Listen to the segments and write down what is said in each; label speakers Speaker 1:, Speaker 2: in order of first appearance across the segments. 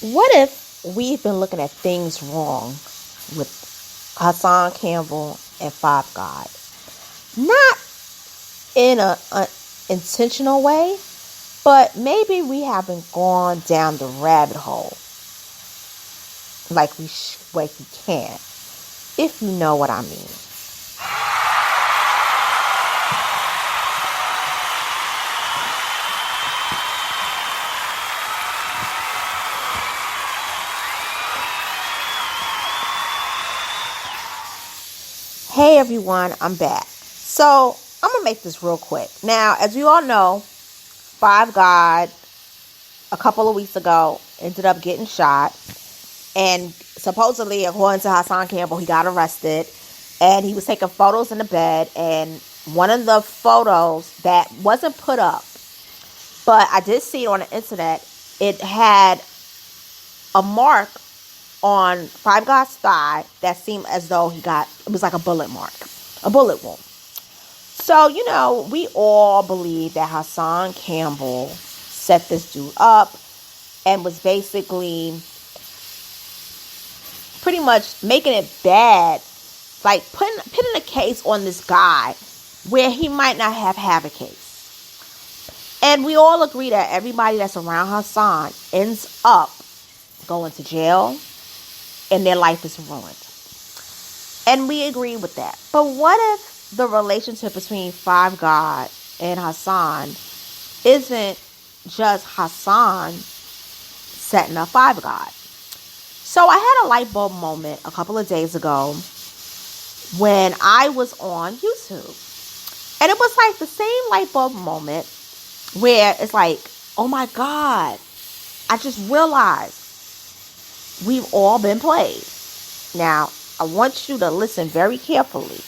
Speaker 1: What if we've been looking at things wrong with Hassan Campbell and Five God? Not in a intentional way, but maybe we haven't gone down the rabbit hole like we can, if you know what I mean. Hey everyone, I'm back. So I'm gonna make this real quick. Now, as you all know, Five God a couple of weeks ago ended up getting shot, and supposedly, according to Hassan Campbell, he got arrested, and he was taking photos in the bed, and one of the photos that wasn't put up, but I did see it on the internet, it had a mark on Five God's thigh that seemed as though it was like a bullet mark, a bullet wound. So, we all believe that Hassan Campbell set this dude up and was basically pretty much making it bad, like putting a case on this guy where he might not have a case. And we all agree that everybody that's around Hassan ends up going to jail and their life is ruined. And we agree with that. But what if the relationship between Five God and Hassan isn't just Hassan setting up Five God? So I had a light bulb moment a couple of days ago when I was on YouTube. And it was like the same light bulb moment where it's like, oh my God, I just realized we've all been played. Now, I want you to listen very carefully,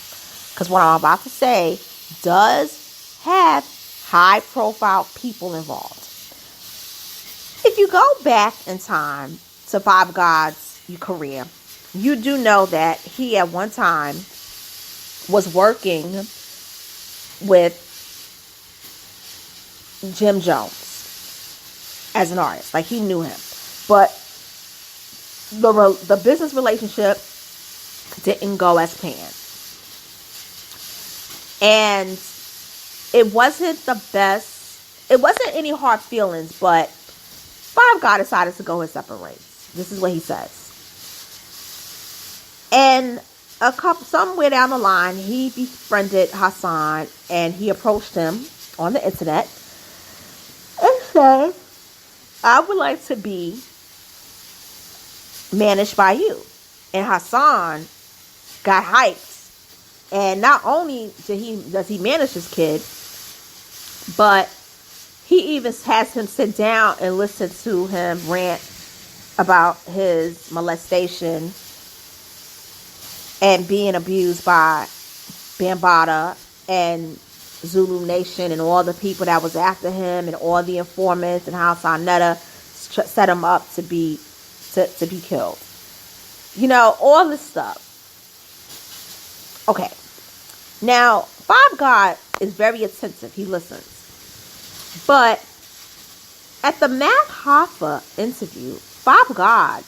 Speaker 1: because what I'm about to say does have high-profile people involved. If you go back in time to Five God's career, you do know that he at one time was working with Jim Jones as an artist. Like, he knew him. But the business relationship didn't go as planned. And it wasn't the best. It wasn't any hard feelings, but Five God decided to go his separate ways. This is what he says. And somewhere down the line, he befriended Hassan, and he approached him on the internet and said, I would like to be managed by you. And Hassan got hyped. And not only does he manage his kid, but he even has him sit down and listen to him rant about his molestation and being abused by Bambaataa and Zulu Nation and all the people that was after him and all the informants, and how Sonetta set him up to be killed. All this stuff. Okay. Now, Five God is very attentive. He listens. But at the Matt Hoffa interview, Five God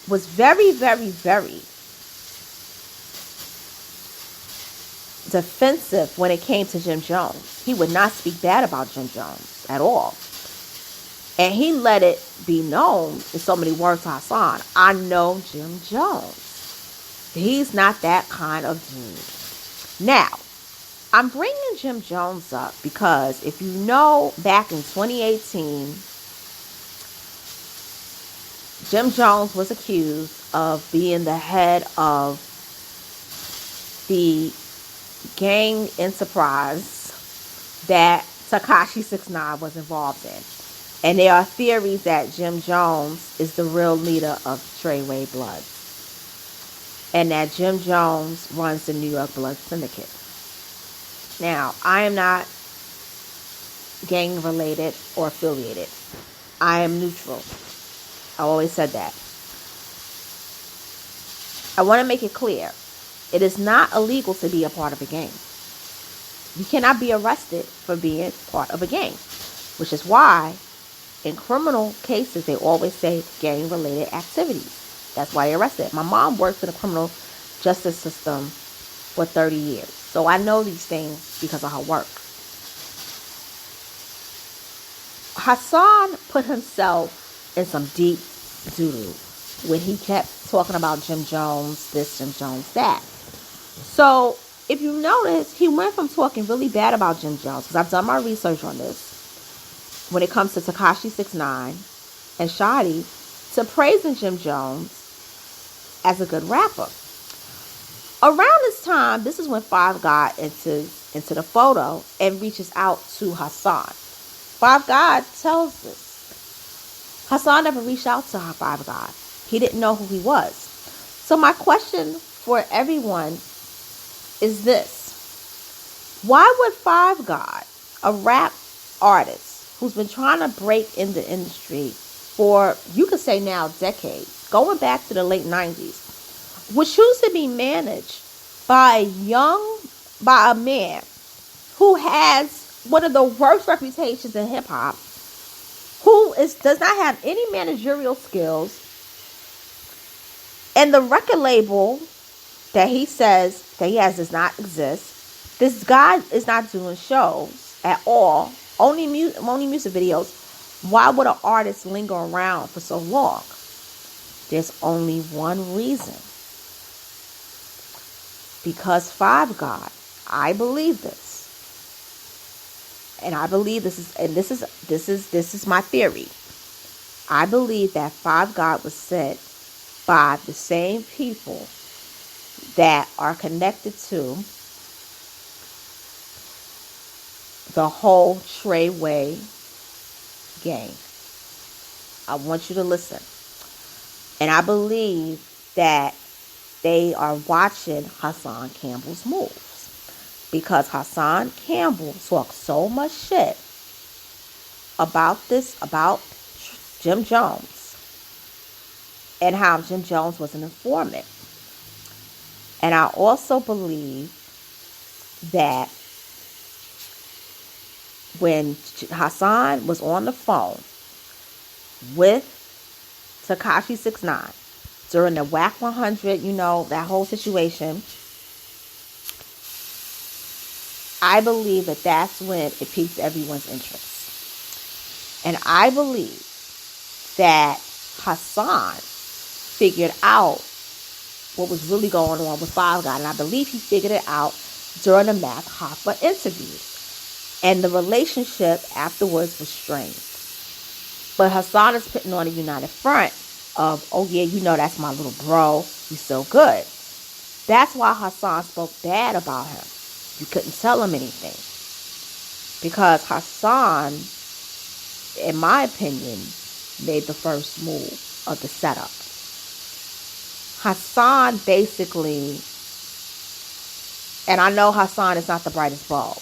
Speaker 1: was very, very, very defensive when it came to Jim Jones. He would not speak bad about Jim Jones at all. And he let it be known in so many words to Hassan, I know Jim Jones. He's not that kind of dude. Now, I'm bringing Jim Jones up because if you know, back in 2018, Jim Jones was accused of being the head of the gang enterprise that Tekashi 6ix9ine was involved in. And there are theories that Jim Jones is the real leader of Treyway Bloods. And that Jim Jones runs the New York Blood Syndicate. Now, I am not gang related or affiliated. I am neutral. I always said that. I want to make it clear. It is not illegal to be a part of a gang. You cannot be arrested for being part of a gang. Which is why in criminal cases, they always say gang-related activities. That's why they arrested. My mom worked in the criminal justice system for 30 years. So I know these things because of her work. Hassan put himself in some deep doo-doo when he kept talking about Jim Jones this, Jim Jones that. So if you notice, he went from talking really bad about Jim Jones, because I've done my research on this, when it comes to Tekashi 6ix9ine and Shotty, to praising Jim Jones as a good rapper. Around this time, this is when Five got into the photo and reaches out to Hassan. Five God tells us Hassan never reached out to Five God. He didn't know who he was. So my question for everyone is this. Why would Five God, a rap artist who's been trying to break in the industry for, you could say now, decades, going back to the late 90s, would choose to be managed by a man who has one of the worst reputations in hip-hop, who does not have any managerial skills, and the record label that he says that he has does not exist. This guy is not doing shows at all, only music videos. Why would an artist linger around for so long? There's only one reason. Because Five God, I believe this. And I believe this is my theory. I believe that Five God was sent by the same people that are connected to the whole Treyway gang. I want you to listen. And I believe that they are watching Hassan Campbell's moves, because Hassan Campbell talks so much shit about Jim Jones and how Jim Jones was an informant. And I also believe that when Hassan was on the phone with Tekashi 6ix9ine during the WAC 100, that whole situation, I believe that that's when it piqued everyone's interest. And I believe that Hassan figured out what was really going on with Five God. And I believe he figured it out during the Mac Hoffa interview. And the relationship afterwards was strained. But Hassan is putting on a united front of, oh yeah, that's my little bro. He's so good. That's why Hassan spoke bad about him. You couldn't tell him anything. Because Hassan, in my opinion, made the first move of the setup. Hassan basically, and I know Hassan is not the brightest bulb,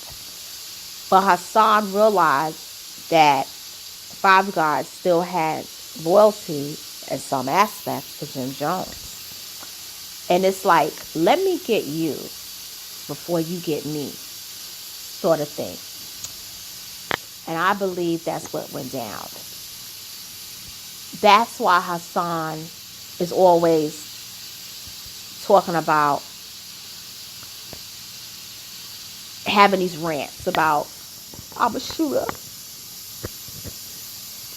Speaker 1: but Hassan realized that Five God still had loyalty in some aspects to Jim Jones. And it's like, let me get you before you get me, sort of thing. And I believe that's what went down. That's why Hassan is always talking about having these rants about, I'm a shooter.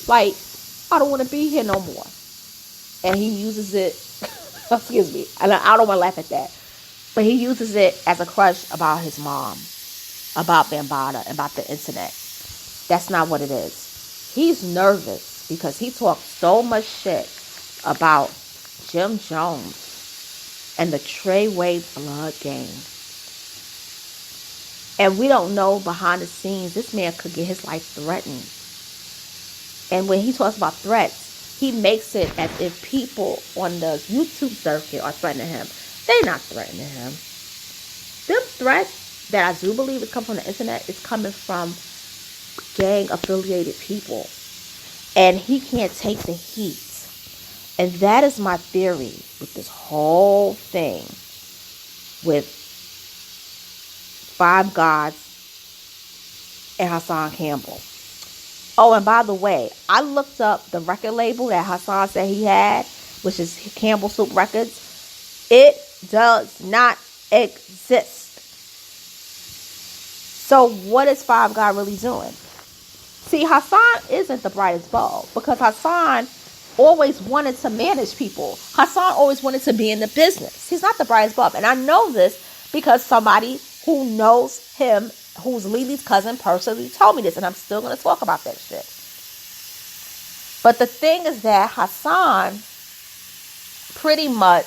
Speaker 1: Like, I don't want to be here no more. And he uses it, excuse me, and I don't want to laugh at that, but he uses it as a crush about his mom, about Bambaataa, about the internet. That's not what it is. He's nervous because he talked so much shit about Jim Jones and the Treyway blood gang. And we don't know behind the scenes, this man could get his life threatened. And when he talks about threats, he makes it as if people on the YouTube circuit are threatening him. They're not threatening him. Them threats that I do believe is coming from the internet is coming from gang-affiliated people. And he can't take the heat. And that is my theory with this whole thing with Five Gods and Hassan Campbell. Oh, and by the way, I looked up the record label that Hassan said he had, which is Campbell Soup Records. It does not exist. So what is Five God really doing? See, Hassan isn't the brightest bulb, because Hassan always wanted to manage people. Hassan always wanted to be in the business. He's not the brightest bulb. And I know this because somebody who knows him, who's Lily's cousin, personally told me this. And I'm still going to talk about that shit. But the thing is that Hassan pretty much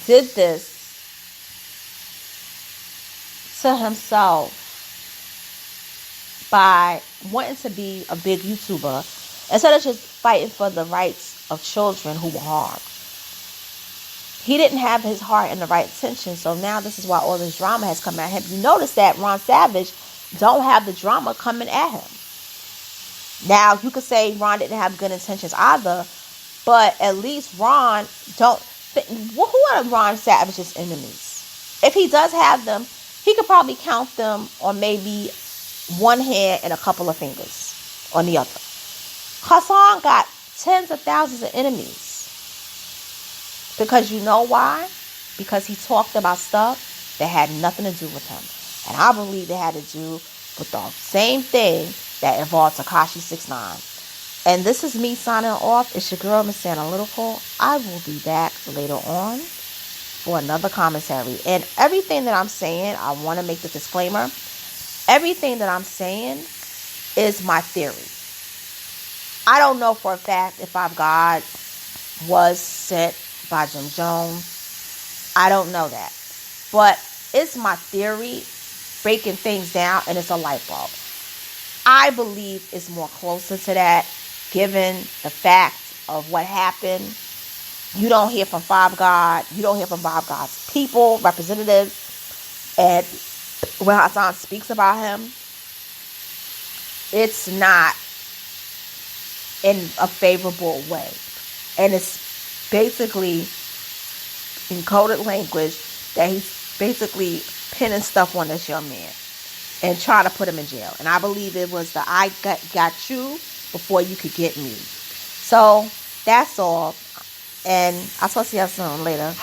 Speaker 1: did this to himself by wanting to be a big YouTuber instead of just fighting for the rights of children who were harmed. He didn't have his heart in the right intention, so now this is why all this drama has come at him. You notice that Ron Savage don't have the drama coming at him. Now, you could say Ron didn't have good intentions either, but at least Ron who are Ron Savage's enemies? If he does have them, he could probably count them on maybe one hand and a couple of fingers on the other. Hassan got tens of thousands of enemies. Because you know why? Because he talked about stuff that had nothing to do with him. And I believe it had to do with the same thing that involved Tekashi 6ix9ine. And this is me signing off. It's your girl, Miss Santa Lyrical. I will be back later on for another commentary. And everything that I'm saying, I want to make the disclaimer. Everything that I'm saying is my theory. I don't know for a fact if Five God was sent by Jim Jones. I don't know that. But it's my theory, breaking things down, and it's a light bulb. I believe it's more closer to that, given the fact of what happened. You don't hear from Five God. You don't hear from Five God's people, representatives. And when Hassan speaks about him, it's not in a favorable way. And it's basically encoded language that he's basically pinning stuff on this young man and trying to put him in jail. And I believe it was the I got you before you could get me. So that's all. And I'll talk to you soon later.